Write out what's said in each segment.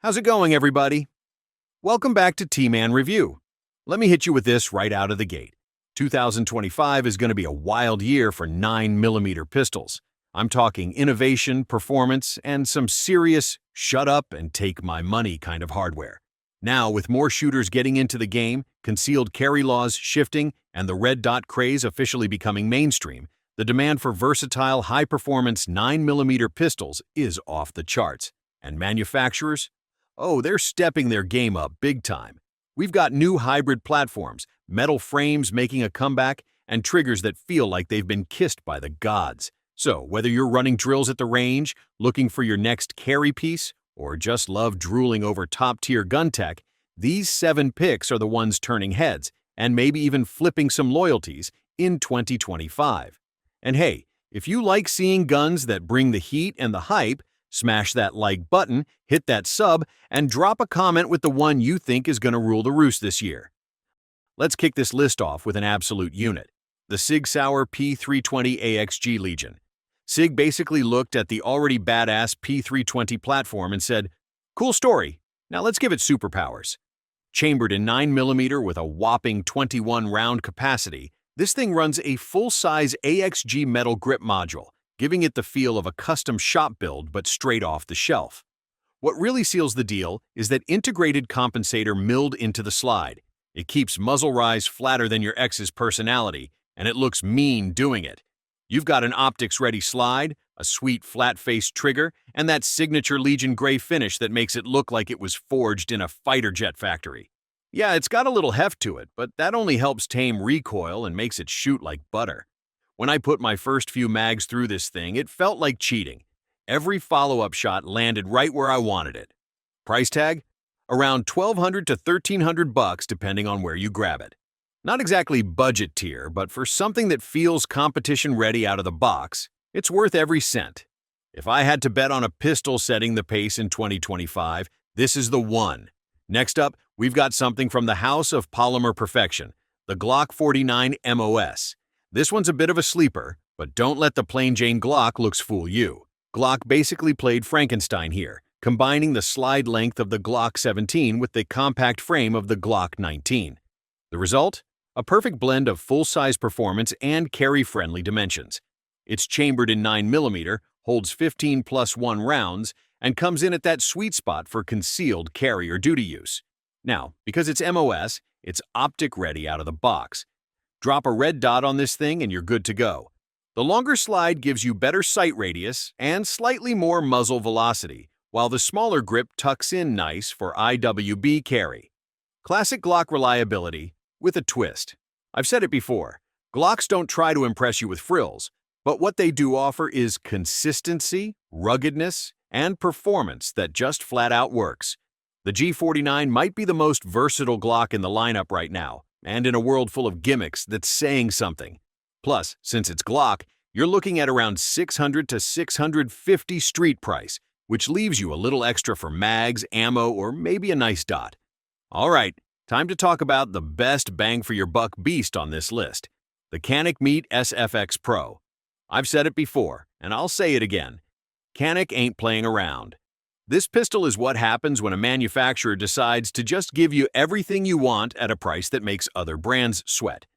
How's it going, everybody? Welcome back to T-Man Review. Let me hit you with this right out of the gate. 2025 is going to be a wild year for 9mm pistols. I'm talking innovation, performance, and some serious shut up and take my money kind of hardware. Now, with more shooters getting into the game, concealed carry laws shifting, and the red dot craze officially becoming mainstream, the demand for versatile, high-performance 9mm pistols is off the charts. And manufacturers? Oh, they're stepping their game up big time. We've got new hybrid platforms, metal frames making a comeback, and triggers that feel like they've been kissed by the gods. So, whether you're running drills at the range, looking for your next carry piece, or just love drooling over top-tier gun tech, these 7 picks are the ones turning heads, and maybe even flipping some loyalties, in 2025. And hey, if you like seeing guns that bring the heat and the hype, smash that like button, hit that sub, and drop a comment with the one you think is going to rule the roost this year. Let's kick this list off with an absolute unit, the SIG Sauer P320 AXG Legion. SIG basically looked at the already badass P320 platform and said, "Cool story, now let's give it superpowers." Chambered in 9mm with a whopping 21-round capacity, this thing runs a full-size AXG metal grip module, giving it the feel of a custom shop build but straight off the shelf. What really seals the deal is that integrated compensator milled into the slide. It keeps muzzle rise flatter than your ex's personality, and it looks mean doing it. You've got an optics-ready slide, a sweet flat-faced trigger, and that signature Legion gray finish that makes it look like it was forged in a fighter jet factory. Yeah, it's got a little heft to it, but that only helps tame recoil and makes it shoot like butter. When I put my first few mags through this thing, it felt like cheating. Every follow-up shot landed right where I wanted it. Price tag? Around $1,200 to $1,300 depending on where you grab it. Not exactly budget tier, but for something that feels competition ready out of the box, it's worth every cent. If I had to bet on a pistol setting the pace in 2025, this is the one. Next up, we've got something from the house of polymer perfection, the Glock 49 MOS. This one's a bit of a sleeper, but don't let the plain Jane Glock looks fool you. Glock basically played Frankenstein here, combining the slide length of the Glock 17 with the compact frame of the Glock 19. The result? A perfect blend of full-size performance and carry-friendly dimensions. It's chambered in 9mm, holds 15+1 rounds, and comes in at that sweet spot for concealed carry or duty use. Now, because it's MOS, it's optic-ready out of the box. Drop a red dot on this thing and you're good to go. The longer slide gives you better sight radius and slightly more muzzle velocity, while the smaller grip tucks in nice for IWB carry. Classic Glock reliability with a twist. I've said it before, Glocks don't try to impress you with frills, but what they do offer is consistency, ruggedness, and performance that just flat out works. The G49 might be the most versatile Glock in the lineup right now, and in a world full of gimmicks that's saying something. Plus, since it's Glock, you're looking at around $600 to $650 street price, which leaves you a little extra for mags, ammo, or maybe a nice dot. All right, time to talk about the best bang for your buck beast on this list, the Canik Mete SFX Pro. I've said it before, and I'll say it again. Canik ain't playing around. This pistol is what happens when a manufacturer decides to just give you everything you want at a price that makes other brands sweat.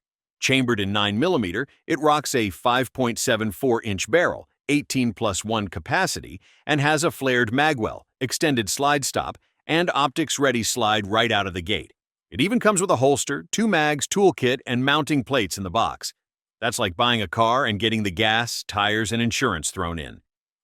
Chambered in 9mm, it rocks a 5.74-inch barrel, 18+1 capacity, and has a flared magwell, extended slide stop, and optics-ready slide right out of the gate. It even comes with a holster, 2 mags, toolkit, and mounting plates in the box. That's like buying a car and getting the gas, tires, and insurance thrown in.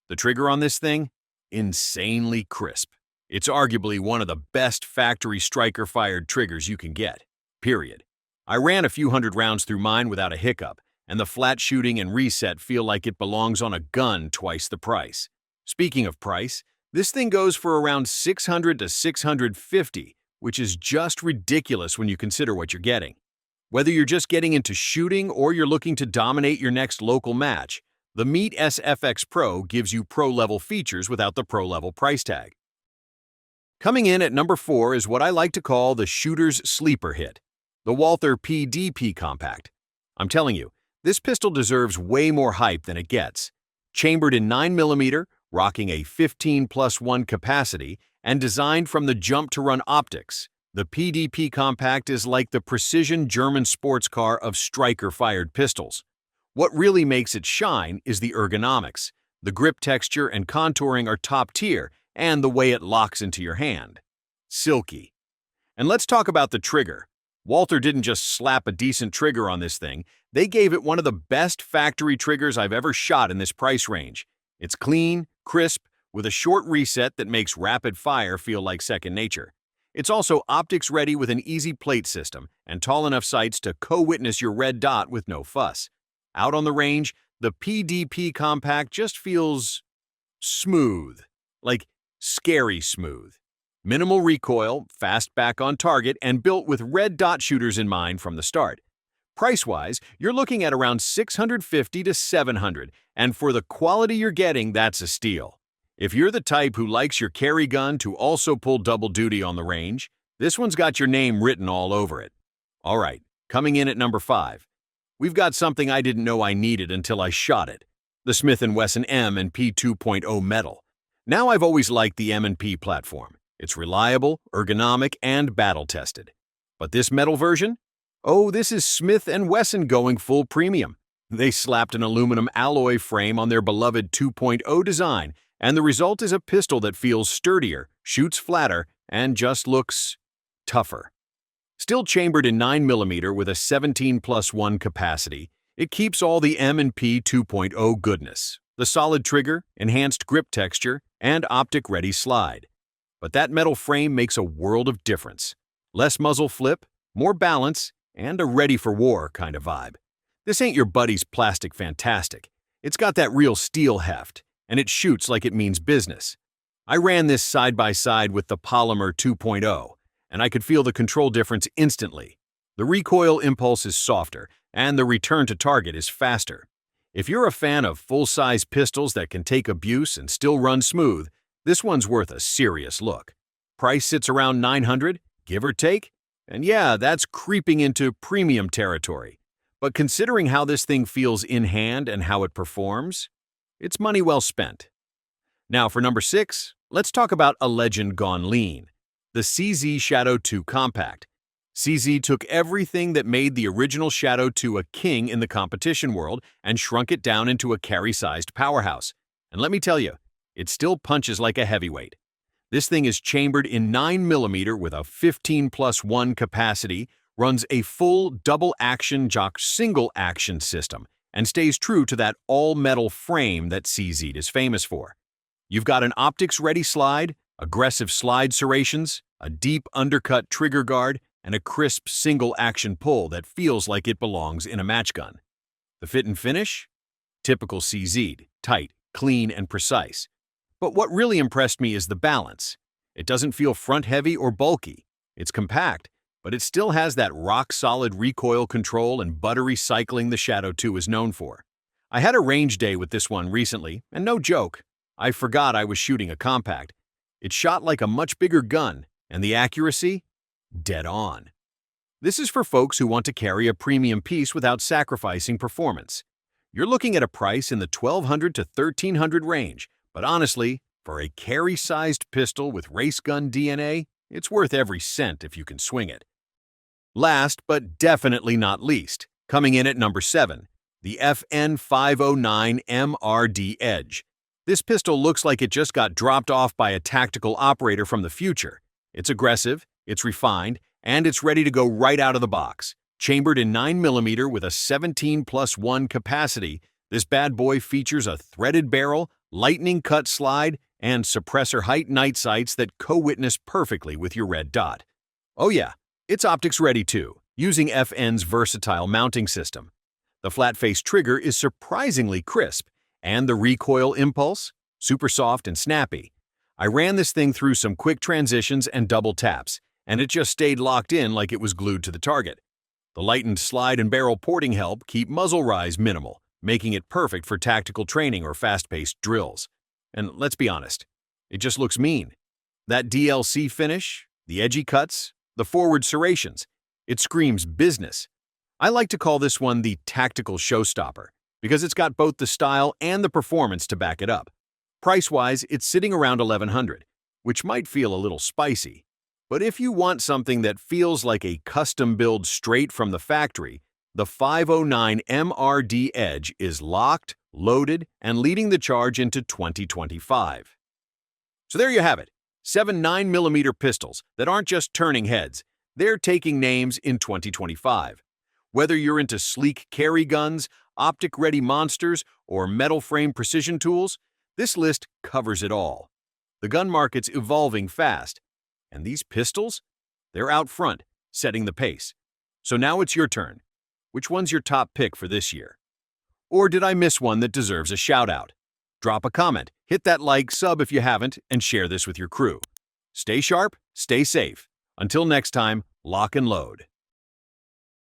The trigger on this thing? Insanely crisp. It's arguably one of the best factory striker-fired triggers you can get, period. I ran a few hundred rounds through mine without a hiccup, and the flat shooting and reset feel like it belongs on a gun twice the price. Speaking of price, this thing goes for around $600 to $650, which is just ridiculous when you consider what you're getting. Whether you're just getting into shooting or you're looking to dominate your next local match, the Mete SFX Pro gives you pro-level features without the pro-level price tag. Coming in at number 4 is what I like to call the shooter's sleeper hit, the Walther PDP Compact. I'm telling you, this pistol deserves way more hype than it gets. Chambered in 9mm, rocking a 15+1 capacity and designed from the jump-to-run optics. The PDP Compact is like the precision German sports car of striker-fired pistols. What really makes it shine is the ergonomics. The grip texture and contouring are top tier, and the way it locks into your hand. Silky. And let's talk about the trigger. Walther didn't just slap a decent trigger on this thing, they gave it one of the best factory triggers I've ever shot in this price range. It's clean, crisp, with a short reset that makes rapid fire feel like second nature. It's also optics ready with an easy plate system and tall enough sights to co-witness your red dot with no fuss. Out on the range, the PDP Compact just feels smooth, like scary smooth. Minimal recoil, fast back on target, and built with red dot shooters in mind from the start. Price-wise, you're looking at around $650 to $700, and for the quality you're getting, that's a steal. If you're the type who likes your carry gun to also pull double duty on the range, this one's got your name written all over it. All right, coming in at number 5. We've got something I didn't know I needed until I shot it. The Smith & Wesson M&P 2.0 metal. Now I've always liked the M&P platform. It's reliable, ergonomic, and battle-tested. But this metal version? Oh, this is Smith & Wesson going full premium. They slapped an aluminum alloy frame on their beloved 2.0 design, and the result is a pistol that feels sturdier, shoots flatter, and just looks tougher. Still chambered in 9mm with a 17+1 capacity, it keeps all the M&P 2.0 goodness. The solid trigger, enhanced grip texture, and optic-ready slide. But that metal frame makes a world of difference. Less muzzle flip, more balance, and a ready-for-war kind of vibe. This ain't your buddy's plastic fantastic. It's got that real steel heft, and it shoots like it means business. I ran this side by side with the Polymer 2.0, and I could feel the control difference instantly. The recoil impulse is softer, and the return to target is faster. If you're a fan of full-size pistols that can take abuse and still run smooth, this one's worth a serious look. Price sits around $900, give or take, and yeah, that's creeping into premium territory. But considering how this thing feels in hand and how it performs, it's money well spent. Now for number 6, let's talk about a legend gone lean. The CZ Shadow 2 Compact. CZ took everything that made the original Shadow 2 a king in the competition world and shrunk it down into a carry-sized powerhouse. And let me tell you, it still punches like a heavyweight. This thing is chambered in 9mm with a 15+1 capacity, runs a full double-action jock single-action system, and stays true to that all-metal frame that CZ is famous for. You've got an optics-ready slide, aggressive slide serrations, a deep undercut trigger guard, and a crisp single-action pull that feels like it belongs in a match gun. The fit and finish? Typical CZ, tight, clean, and precise. But what really impressed me is the balance. It doesn't feel front-heavy or bulky. It's compact, but it still has that rock-solid recoil control and buttery cycling the Shadow 2 is known for. I had a range day with this one recently, and no joke, I forgot I was shooting a compact. It shot like a much bigger gun, and the accuracy? Dead on. This is for folks who want to carry a premium piece without sacrificing performance. You're looking at a price in the $1,200 to $1,300 range, but honestly, for a carry-sized pistol with race gun DNA, it's worth every cent if you can swing it. Last, but definitely not least, coming in at number 7, the FN509 MRD Edge. This pistol looks like it just got dropped off by a tactical operator from the future. It's aggressive, it's refined, and it's ready to go right out of the box. Chambered in 9mm with a 17+1 capacity, this bad boy features a threaded barrel, lightning-cut slide, and suppressor height night sights that co-witness perfectly with your red dot. Oh yeah, it's optics ready too, using FN's versatile mounting system. The flat-face trigger is surprisingly crisp, and the recoil impulse? Super soft and snappy. I ran this thing through some quick transitions and double taps, and it just stayed locked in like it was glued to the target. The lightened slide and barrel porting help keep muzzle rise minimal, making it perfect for tactical training or fast-paced drills. And let's be honest, it just looks mean. That DLC finish, the edgy cuts, the forward serrations, it screams business. I like to call this one the tactical showstopper, because it's got both the style and the performance to back it up. Price-wise, it's sitting around $1,100, which might feel a little spicy. But if you want something that feels like a custom build straight from the factory, the 509 MRD Edge is locked, loaded, and leading the charge into 2025. So there you have it, 7 9mm pistols that aren't just turning heads, they're taking names in 2025. Whether you're into sleek carry guns, optic-ready monsters, or metal-frame precision tools, this list covers it all. The gun market's evolving fast, and these pistols? They're out front, setting the pace. So now it's your turn. Which one's your top pick for this year? Or did I miss one that deserves a shout-out? Drop a comment, hit that like, sub if you haven't, and share this with your crew. Stay sharp, stay safe. Until next time, lock and load.